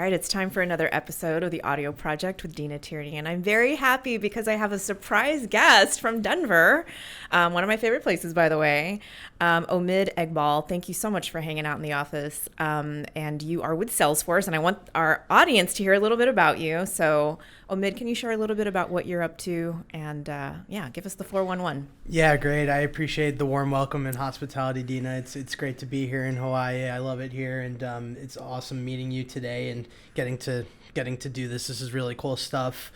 right, it's time for another episode of the Audio Project with Deena Tearney, and I'm very happy because I have a surprise guest from Denver, one of my favorite places, by the way, Omid Eghbal. Thank you so much for hanging out in the office, and you are with Salesforce, and I want our audience to hear a little bit about you. So, Omid, can you share a little bit about what you're up to, and give us the 411. Yeah, great. I appreciate the warm welcome and hospitality, Deena. It's great to be here in Hawaii. I love it here, and it's awesome meeting you today and getting to do this. This is really cool stuff.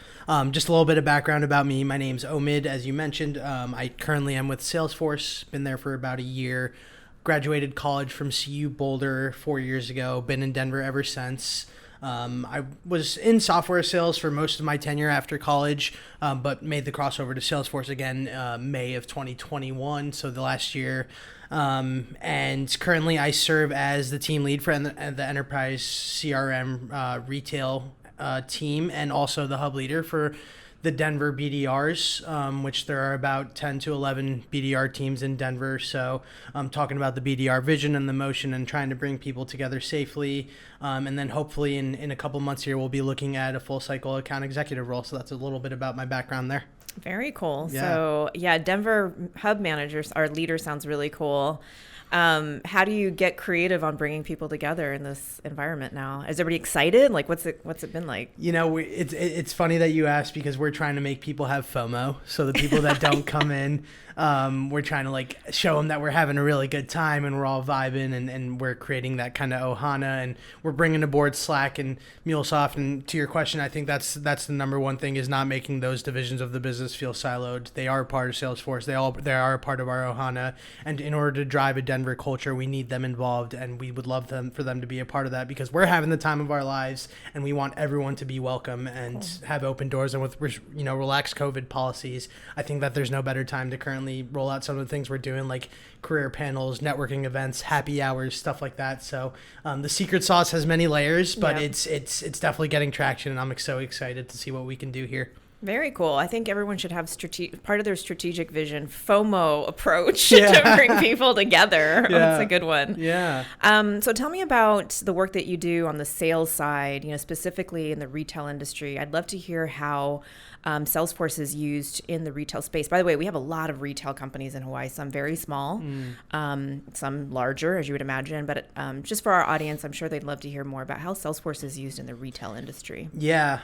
Just a little bit of background about me. My name's Omid, as you mentioned. I currently am with Salesforce. Been there for about a year. Graduated college from CU Boulder 4 years ago. Been in Denver ever since. I was in software sales for most of my tenure after college, but made the crossover to Salesforce again May of 2021, so the last year. And currently I serve as the team lead for the enterprise CRM retail team, and also the hub leader for the Denver BDRs, which there are about 10 to 11 BDR teams in Denver. So I'm talking about the BDR vision and the motion and trying to bring people together safely. And then hopefully in a couple months here, we'll be looking at a full cycle account executive role. So that's a little bit about my background there. Very cool. Yeah. So Denver hub managers, our leader, sounds really cool. How do you get creative on bringing people together in this environment now? Is everybody excited? Like, what's it been like? You know, it's funny that you asked, because we're trying to make people have FOMO. So the people that don't come in, we're trying to show them that we're having a really good time and we're all vibing, and we're creating that kind of ohana, and we're bringing aboard Slack and MuleSoft. And to your question, I think that's the number one thing, is not making those divisions of the business feel siloed. They are part of Salesforce. They are a part of our ohana. And in order to drive a Denver culture, we need them involved, and we would love for them to be a part of that, because we're having the time of our lives, and we want everyone to be welcome and have open doors. And with relaxed COVID policies, I think that there's no better time to currently roll out some of the things we're doing, like career panels, networking events, happy hours, stuff like that. So the secret sauce has many layers, but it's definitely getting traction, and I'm so excited to see what we can do here. Very cool. I think everyone should have part of their strategic vision, FOMO approach to bring people together. Yeah. That's a good one. Yeah. So tell me about the work that you do on the sales side, specifically in the retail industry. I'd love to hear how Salesforce is used in the retail space. By the way, we have a lot of retail companies in Hawaii, some very small, some larger, as you would imagine. But just for our audience, I'm sure they'd love to hear more about how Salesforce is used in the retail industry. Yeah.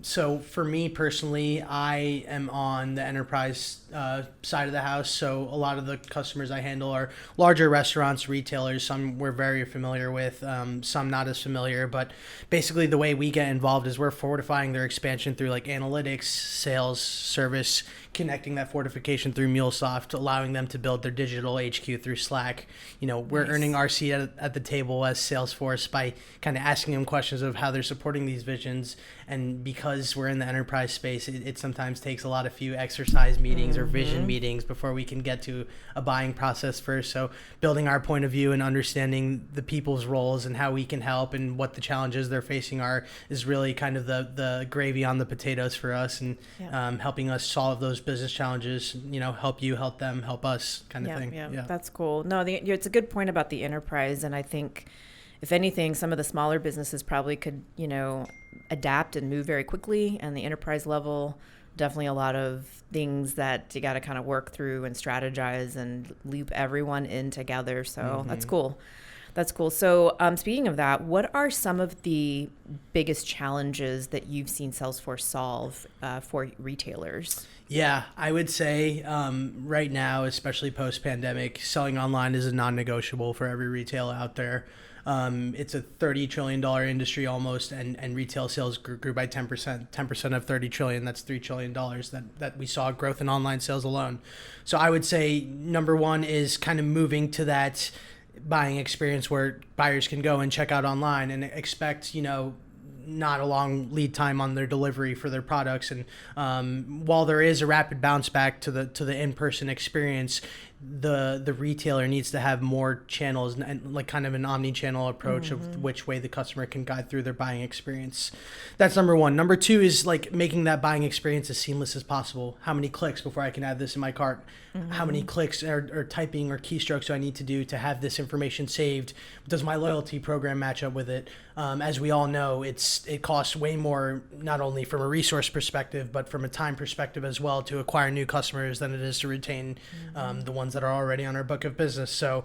So for me personally, I am on the enterprise side of the house. So a lot of the customers I handle are larger restaurants, retailers. Some we're very familiar with, some not as familiar. But basically the way we get involved is we're fortifying their expansion through analytics, sales, service, connecting that fortification through MuleSoft, allowing them to build their digital HQ through Slack. We're earning our seat at the table as Salesforce by kind of asking them questions of how they're supporting these visions. And because we're in the enterprise space, it sometimes takes a lot of few exercise meetings or vision meetings before we can get to a buying process first. So building our point of view and understanding the people's roles and how we can help and what the challenges they're facing are is really kind of the gravy on the potatoes for us, and helping us solve those business challenges, help you, help them, help us kind of thing. Yeah, that's cool. No, it's a good point about the enterprise. And I think, if anything, some of the smaller businesses probably could, adapt and move very quickly. And the enterprise level, definitely a lot of things that you got to kind of work through and strategize and loop everyone in together. So that's cool. That's cool. So speaking of that, what are some of the biggest challenges that you've seen Salesforce solve for retailers? Yeah, I would say right now, especially post-pandemic, selling online is a non-negotiable for every retailer out there. It's a $30 trillion industry almost, and retail sales grew by 10%. 10% of $30 trillion, that's $3 trillion that we saw growth in online sales alone. So I would say number one is kind of moving to that buying experience where buyers can go and check out online and expect, not a long lead time on their delivery for their products. And while there is a rapid bounce back to the in-person experience, the retailer needs to have more channels and like kind of an omni-channel approach of which way the customer can guide through their buying experience. That's number one. Number two is like making that buying experience as seamless as possible. How many clicks before I can add this in my cart? How many clicks or typing or keystrokes do I need to do to have this information saved? Does my loyalty program match up with it? As we all know, it costs way more, not only from a resource perspective, but from a time perspective as well, to acquire new customers than it is to retain the ones that are already on our book of business. So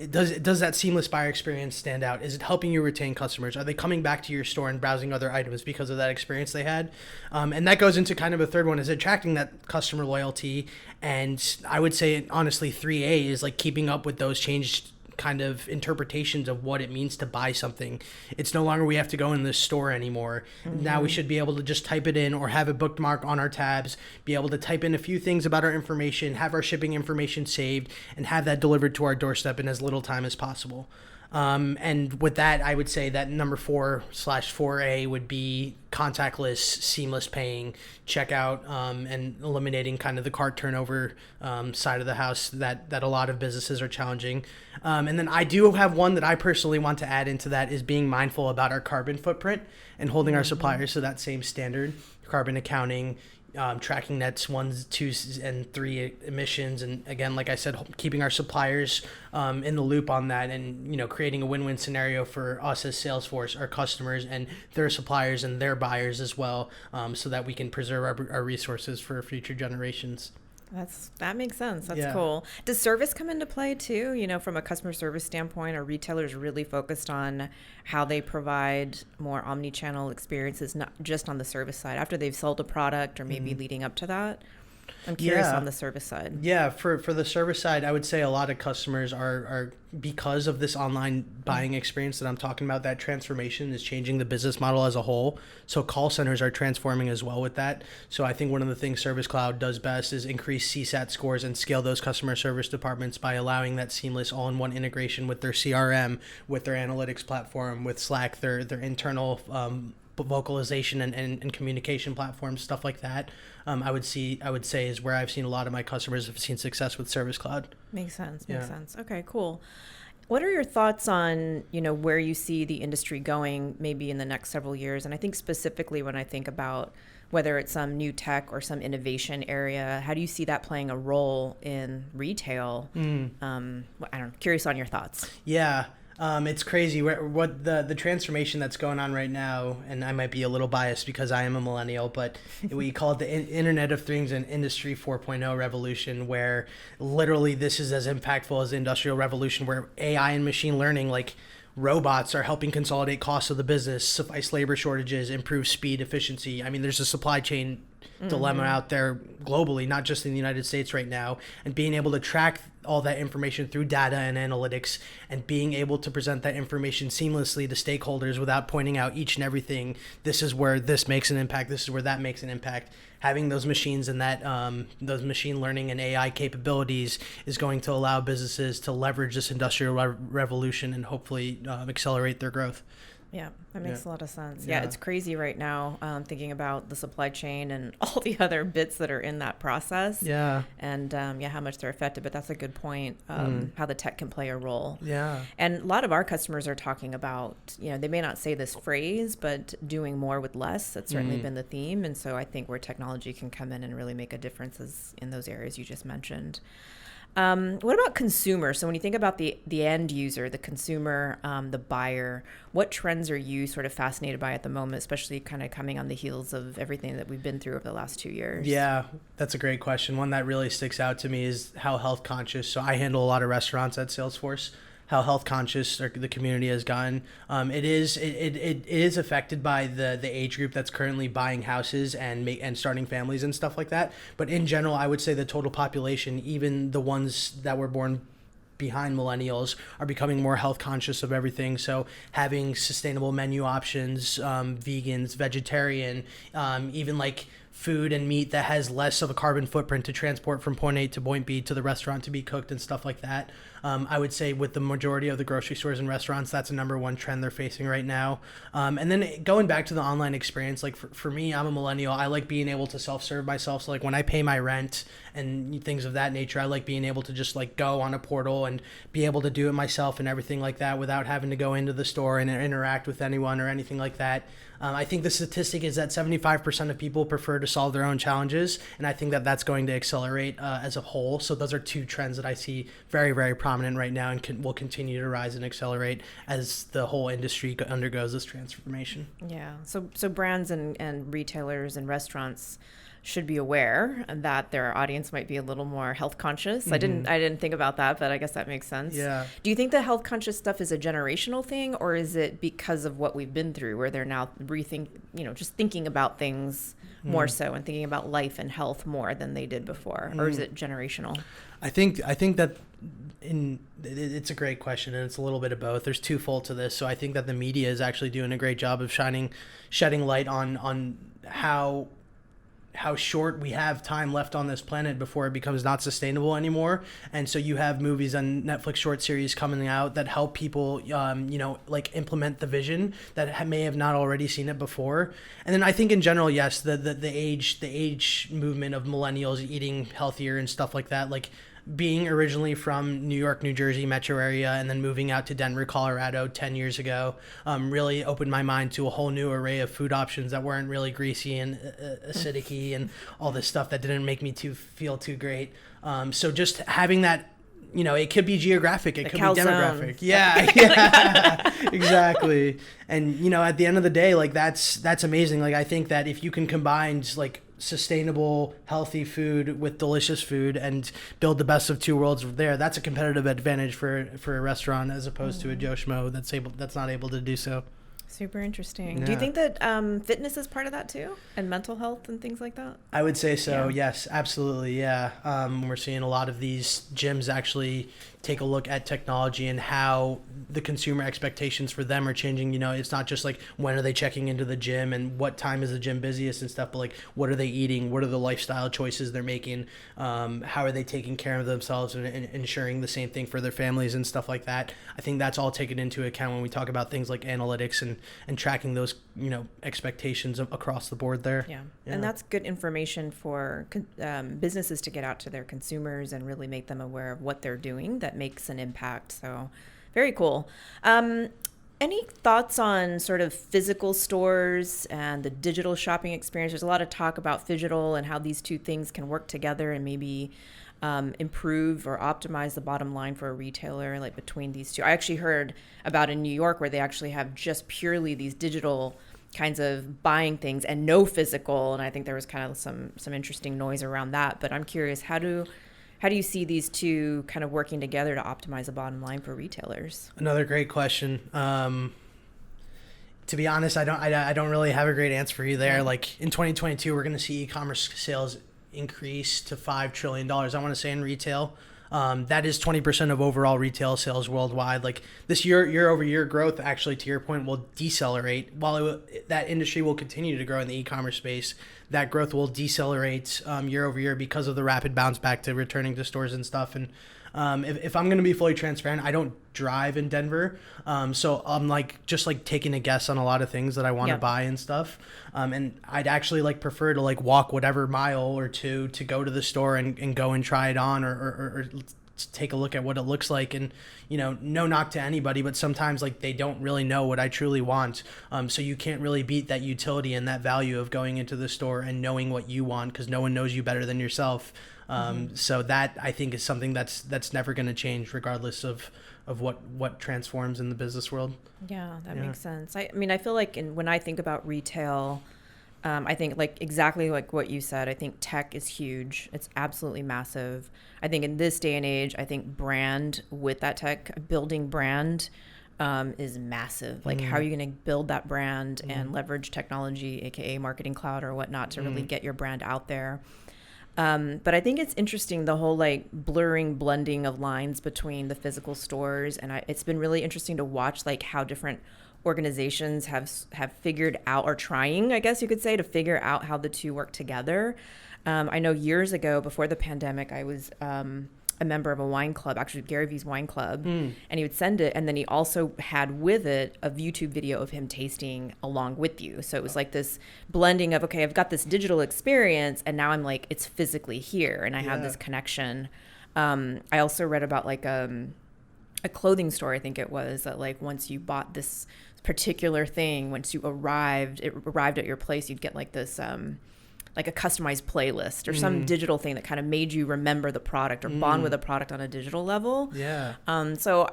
does that seamless buyer experience stand out? Is it helping you retain customers? Are they coming back to your store and browsing other items because of that experience they had? And that goes into kind of a third one, is attracting that customer loyalty. And I would say, honestly, 3A is like keeping up with those changed kind of interpretations of what it means to buy something. It's no longer we have to go in the store anymore. Now we should be able to just type it in or have a bookmark on our tabs, be able to type in a few things about our information, have our shipping information saved, and have that delivered to our doorstep in as little time as possible. And with that, I would say that number 4/4A would be contactless, seamless paying, checkout, and eliminating kind of the cart turnover side of the house that a lot of businesses are challenging. And then I do have one that I personally want to add into that, is being mindful about our carbon footprint and holding our suppliers to that same standard, carbon accounting, tracking nets 1, 2, and 3 emissions, and again, like I said, keeping our suppliers in the loop on that, and creating a win-win scenario for us as Salesforce, our customers, and their suppliers and their buyers as well, so that we can preserve our resources for future generations. That makes sense. That's cool. Does service come into play too? From a customer service standpoint, are retailers really focused on how they provide more omni-channel experiences, not just on the service side, after they've sold a product or maybe leading up to that? I'm curious on the service side. Yeah, for the service side, I would say a lot of customers are because of this online buying experience that I'm talking about, that transformation is changing the business model as a whole. So call centers are transforming as well with that. So I think one of the things Service Cloud does best is increase CSAT scores and scale those customer service departments by allowing that seamless all-in-one integration with their CRM, with their analytics platform, with Slack, their internal vocalization and communication platforms, stuff like that. I would say is where I've seen a lot of my customers have seen success with Service Cloud. Makes sense. Okay, cool. What are your thoughts on, where you see the industry going maybe in the next several years? And I think specifically when I think about whether it's some new tech or some innovation area, how do you see that playing a role in retail? I don't know, curious on your thoughts. Yeah. It's crazy what the transformation that's going on right now, and I might be a little biased because I am a millennial, but we call it the Internet of Things and Industry 4.0 revolution, where literally this is as impactful as the Industrial Revolution, where AI and machine learning, like robots, are helping consolidate costs of the business, suffice labor shortages, improve speed, efficiency. I mean, there's a supply chain dilemma out there globally, not just in the United States right now, and being able to track all that information through data and analytics, and being able to present that information seamlessly to stakeholders without pointing out each and everything. This is where this makes an impact. This is where that makes an impact. Having those machines and that those machine learning and AI capabilities is going to allow businesses to leverage this industrial revolution and hopefully accelerate their growth. Yeah, that makes a lot of sense. Yeah, it's crazy right now thinking about the supply chain and all the other bits that are in that process. Yeah. And how much they're affected. But that's a good point, how the tech can play a role. Yeah. And a lot of our customers are talking about, they may not say this phrase, but doing more with less. That's certainly been the theme. And so I think where technology can come in and really make a difference is in those areas you just mentioned. What about consumers? So when you think about the end user, the consumer, the buyer, what trends are you sort of fascinated by at the moment, especially kind of coming on the heels of everything that we've been through over the last 2 years? Yeah, that's a great question. One that really sticks out to me is how health conscious. So I handle a lot of restaurants at Salesforce. How health conscious the community has gotten. It is affected by the age group that's currently buying houses and starting families and stuff like that. But in general, I would say the total population, even the ones that were born behind millennials, are becoming more health conscious of everything. So having sustainable menu options, vegans, vegetarian, even like food and meat that has less of a carbon footprint to transport from point A to point B to the restaurant to be cooked and stuff like that. I would say with the majority of the grocery stores and restaurants, that's a number one trend they're facing right now. And then going back to the online experience, like for me, I'm a millennial. I like being able to self-serve myself. So like when I pay my rent and things of that nature, I like being able to just like go on a portal and be able to do it myself and everything like that without having to go into the store and interact with anyone or anything like that. I think the statistic is that 75% of people prefer to solve their own challenges, and I think that that's going to accelerate as a whole. So those are two trends that I see very, very prominent right now and will continue to rise and accelerate as the whole industry undergoes this transformation. Yeah. So brands and retailers and restaurants should be aware that their audience might be a little more health conscious. Mm-hmm. I didn't think about that, but I guess that makes sense. Yeah. Do you think the health conscious stuff is a generational thing, or is it because of what we've been through where they're now just thinking about things more so and thinking about life and health more than they did before? Or is it generational? I think that it's a great question, and it's a little bit of both. There's twofold to this. So I think that the media is actually doing a great job of shedding light on how short we have time left on this planet before it becomes not sustainable anymore. And so you have movies and Netflix short series coming out that help people, like implement the vision that may have not already seen it before. And then I think in general, yes, the age movement of millennials eating healthier and stuff like that, like being originally from New York, New Jersey metro area, and then moving out to Denver, Colorado 10 years ago, really opened my mind to a whole new array of food options that weren't really greasy and acidic-y and all this stuff that didn't make me feel too great. So just having that, it could be geographic, it could be demographic. Yeah, exactly. And, at the end of the day, like that's amazing. Like I think that if you can combine like sustainable, healthy food with delicious food and build the best of two worlds there, that's a competitive advantage for a restaurant as opposed to a Joe Schmo that's not able to do so. Super interesting. Yeah. Do you think that fitness is part of that too, and mental health and things like that? I would say so. Yeah. Yes, absolutely. Yeah. We're seeing a lot of these gyms actually take a look at technology and how the consumer expectations for them are changing. It's not just like when are they checking into the gym and what time is the gym busiest and stuff, but like what are they eating? What are the lifestyle choices they're making? How are they taking care of themselves and ensuring the same thing for their families and stuff like that? I think that's all taken into account when we talk about things like analytics and tracking those, expectations across the board there. Yeah. And that's good information for businesses to get out to their consumers and really make them aware of what they're doing that makes an impact. So very cool. Any thoughts on sort of physical stores and the digital shopping experience? There's a lot of talk about phygital and how these two things can work together and maybe improve or optimize the bottom line for a retailer, like between these two. I actually heard about in New York where they actually have just purely these digital kinds of buying things and no physical. And I think there was kind of some interesting noise around that. But I'm curious, how do you see these two kind of working together to optimize the bottom line for retailers? Another great question. To be honest, I don't really have a great answer for you there. Like in 2022, we're going to see e-commerce sales increase to $5 trillion. I want to say in retail. That is 20% of overall retail sales worldwide. Like this year-over-year growth, actually, to your point, will decelerate. While that industry will continue to grow in the e-commerce space, that growth will decelerate year-over-year because of the rapid bounce back to returning to stores and stuff. And if I'm going to be fully transparent, I don't drive in Denver. So I'm just taking a guess on a lot of things that I want to buy and stuff. And I'd actually prefer to walk whatever mile or two to go to the store and go and try it on or take a look at what it looks like. And, no knock to anybody, but sometimes they don't really know what I truly want. So you can't really beat that utility and that value of going into the store and knowing what you want, because no one knows you better than yourself. So that I think is something that's never going to change regardless of what transforms in the business world. Yeah, that makes sense. I mean, I feel like when I think about retail, I think exactly like what you said. I think tech is huge. It's absolutely massive. I think in this day and age, I think brand with that tech, building brand is massive. How are you going to build that brand and leverage technology, aka marketing cloud or whatnot, to really get your brand out there? But I think it's interesting, the whole blending of lines between the physical stores. And it's been really interesting to watch how different organizations have figured out, or trying, I guess you could say, to figure out how the two work together. I know years ago, before the pandemic, I was a member of a wine club, actually Gary Vee's wine club, and he would send it, and then he also had with it a YouTube video of him tasting along with you. So it was like this blending of, okay, I've got this digital experience, and now I'm like, it's physically here, and I have this connection. I also read about like a clothing store, I think it was, that like once you bought this particular thing, once you arrived at your place, you'd get like this like a customized playlist or some digital thing that kind of made you remember the product or bond with the product on a digital level. Yeah. So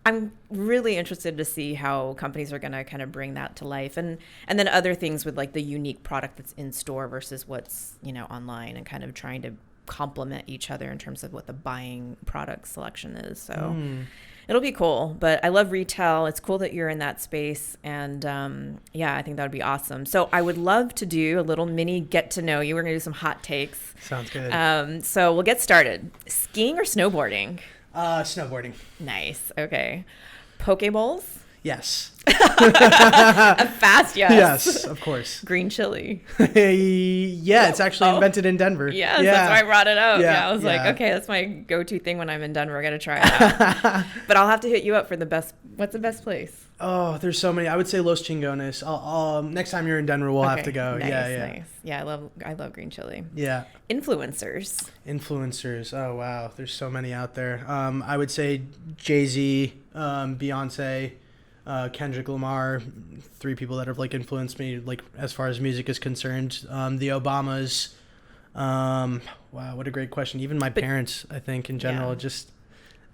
I'm really interested to see how companies are going to kind of bring that to life, and then other things with like the unique product that's in store versus what's, you know, online, and kind of trying to complement each other in terms of what the buying product selection is. So it'll be cool, but I love retail. It's cool that you're in that space. And I think that would be awesome. So I would love to do a little mini get to know you. We're going to do some hot takes. Sounds good. So we'll get started. Skiing or snowboarding? Snowboarding. Nice. Okay. Poke bowls? Yes. A fast yes. Yes, of course. Green chili? Yeah, it's actually invented in Denver. Yes, that's why I brought it up. Yeah, I was like, okay, that's my go-to thing when I'm in Denver. I got to try it out. But I'll have to hit you up for the best. What's the best place? Oh, there's so many. I would say Los Chingones. I'll next time you're in Denver, we'll have to go. Nice, nice. Yeah, I love green chili. Yeah. Influencers. Oh, wow. There's so many out there. I would say Jay-Z, Beyonce, Kendrick Lamar, 3 people that have like influenced me, like as far as music is concerned. The Obamas. Wow, what a great question. Even my parents, I think, in general, just.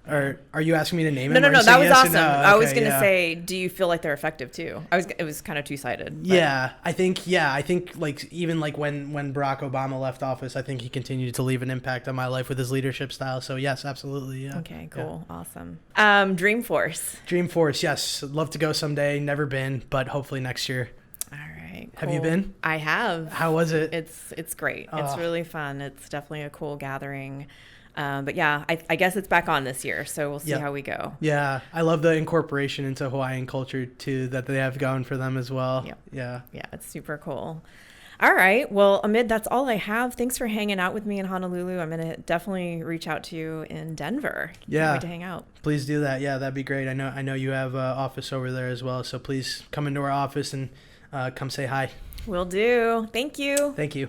Are you asking me to name it? No, that was awesome. No? Okay, I was going to say, do you feel like they're effective too? It was kind of two-sided. But. I think like even like when Barack Obama left office, I think he continued to leave an impact on my life with his leadership style. So yes, absolutely. Yeah. Okay, cool. Yeah. Awesome. Dreamforce, yes. I'd love to go someday. Never been, but hopefully next year. All right. Cool. Have you been? I have. How was it? It's great. Oh. It's really fun. It's definitely a cool gathering. But yeah, I guess it's back on this year, so we'll see how we go. Yeah, I love the incorporation into Hawaiian culture too that they have going for them as well. Yeah, it's super cool. All right, well, Omid, that's all I have. Thanks for hanging out with me in Honolulu. I'm gonna definitely reach out to you in Denver. Can't wait to hang out. Please do that. Yeah, that'd be great. I know you have an office over there as well, so please come into our office and come say hi. Will do. Thank you. Thank you.